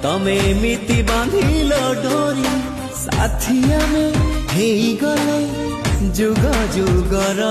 तमे एमिति बांधिल डोरी साथी आमे हेई गले जुग जुगर